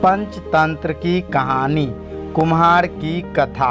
पंचतंत्र की कहानी। कुम्हार की कथा।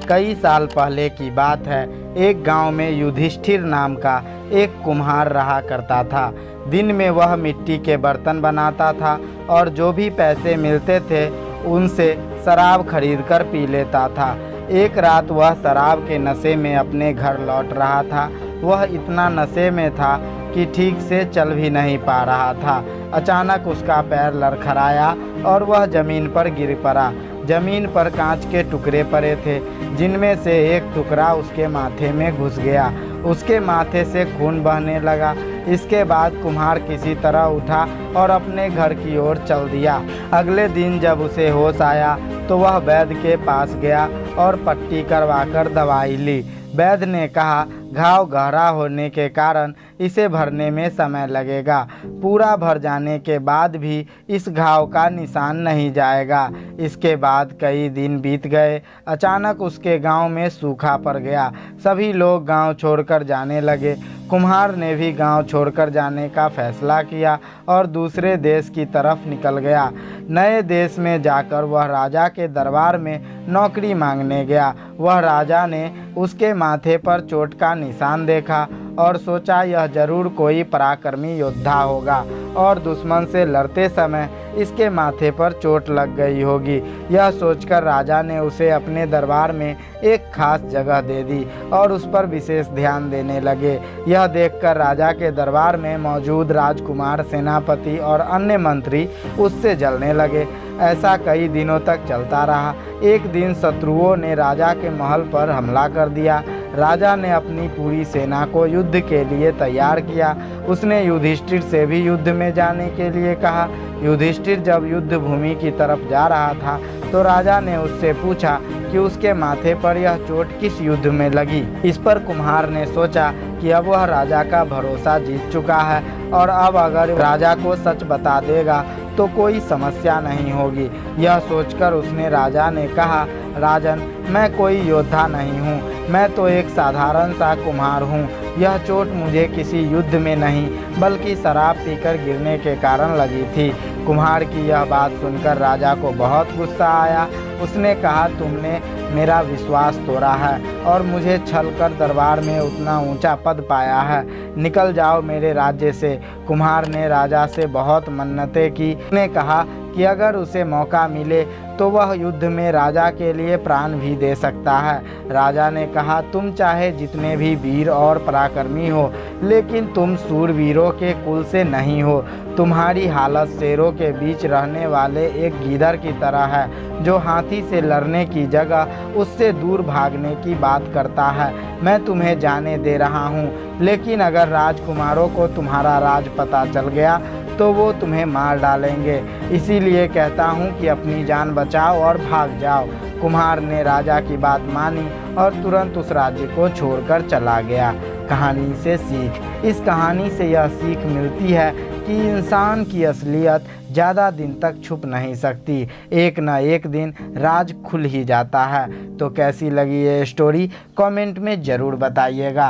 कई साल पहले की बात है। एक गांव में युधिष्ठिर नाम का एक कुम्हार रहा करता था। दिन में वह मिट्टी के बर्तन बनाता था और जो भी पैसे मिलते थे उनसे शराब खरीदकर पी लेता था। एक रात वह शराब के नशे में अपने घर लौट रहा था। वह इतना नशे में था कि ठीक से चल भी नहीं पा रहा था। अचानक उसका पैर लड़खड़ाया और वह ज़मीन पर गिर पड़ा। ज़मीन पर कांच के टुकड़े पड़े थे, जिनमें से एक टुकड़ा उसके माथे में घुस गया। उसके माथे से खून बहने लगा। इसके बाद कुम्हार किसी तरह उठा और अपने घर की ओर चल दिया। अगले दिन जब उसे होश आया तो वह वैद्य के पास गया और पट्टी करवाकर दवाई ली। वैद्य ने कहा, घाव गहरा होने के कारण इसे भरने में समय लगेगा। पूरा भर जाने के बाद भी इस घाव का निशान नहीं जाएगा। इसके बाद कई दिन बीत गए। अचानक उसके गांव में सूखा पड़ गया। सभी लोग गांव छोड़कर जाने लगे। कुम्हार ने भी गांव छोड़कर जाने का फैसला किया और दूसरे देश की तरफ निकल गया। नए देश में जाकर वह राजा के दरबार में नौकरी मांगने गया। वह राजा ने उसके माथे पर चोट का निशान देखा और सोचा यह जरूर कोई पराक्रमी योद्धा होगा और दुश्मन से लड़ते समय इसके माथे पर चोट लग गई होगी। यह सोचकर राजा ने उसे अपने दरबार में एक खास जगह दे दी और उस पर विशेष ध्यान देने लगे। यह देखकर राजा के दरबार में मौजूद राजकुमार, सेनापति और अन्य मंत्री उससे जलने लगे। ऐसा कई दिनों तक चलता रहा। एक दिन शत्रुओं ने राजा के महल पर हमला कर दिया। राजा ने अपनी पूरी सेना को युद्ध के लिए तैयार किया। उसने युधिष्ठिर से भी युद्ध में जाने के लिए कहा। युधिष्ठिर जब युद्ध भूमि की तरफ जा रहा था तो राजा ने उससे पूछा कि उसके माथे पर यह चोट किस युद्ध में लगी। इस पर कुम्हार ने सोचा कि अब वह राजा का भरोसा जीत चुका है और अब अगर राजा को सच बता देगा तो कोई समस्या नहीं होगी। यह सोचकर उसने राजा ने कहा, राजन, मैं कोई योद्धा नहीं हूँ, मैं तो एक साधारण सा कुम्हार हूँ। यह चोट मुझे किसी युद्ध में नहीं बल्कि शराब पीकर गिरने के कारण लगी थी। कुम्हार की यह बात सुनकर राजा को बहुत गुस्सा आया। उसने कहा, तुमने मेरा विश्वास तोड़ा है और मुझे छल कर दरबार में उतना ऊंचा पद पाया है। निकल जाओ मेरे राज्य से। कुम्हार ने राजा से बहुत मन्नतें की। उसने कहा कि अगर उसे मौका मिले तो वह युद्ध में राजा के लिए प्राण भी दे सकता है। राजा ने कहा, तुम चाहे जितने भी वीर और पराक्रमी हो, लेकिन तुम सूरवीरों के कुल से नहीं हो। तुम्हारी हालत शेरों के बीच रहने वाले एक गीदड़ की तरह है, जो हाथी से लड़ने की जगह उससे दूर भागने की बात करता है। मैं तुम्हें जाने दे रहा हूँ, लेकिन अगर राजकुमारों को तुम्हारा राज पता चल गया तो वो तुम्हें मार डालेंगे। इसीलिए कहता हूँ कि अपनी जान बचाओ और भाग जाओ। कुम्हार ने राजा की बात मानी और तुरंत उस राज्य को छोड़कर चला गया। कहानी से सीख। इस कहानी से यह सीख मिलती है कि इंसान की असलियत ज़्यादा दिन तक छुप नहीं सकती। एक न एक दिन राज खुल ही जाता है। तो कैसी लगी ये स्टोरी कमेंट में ज़रूर बताइएगा।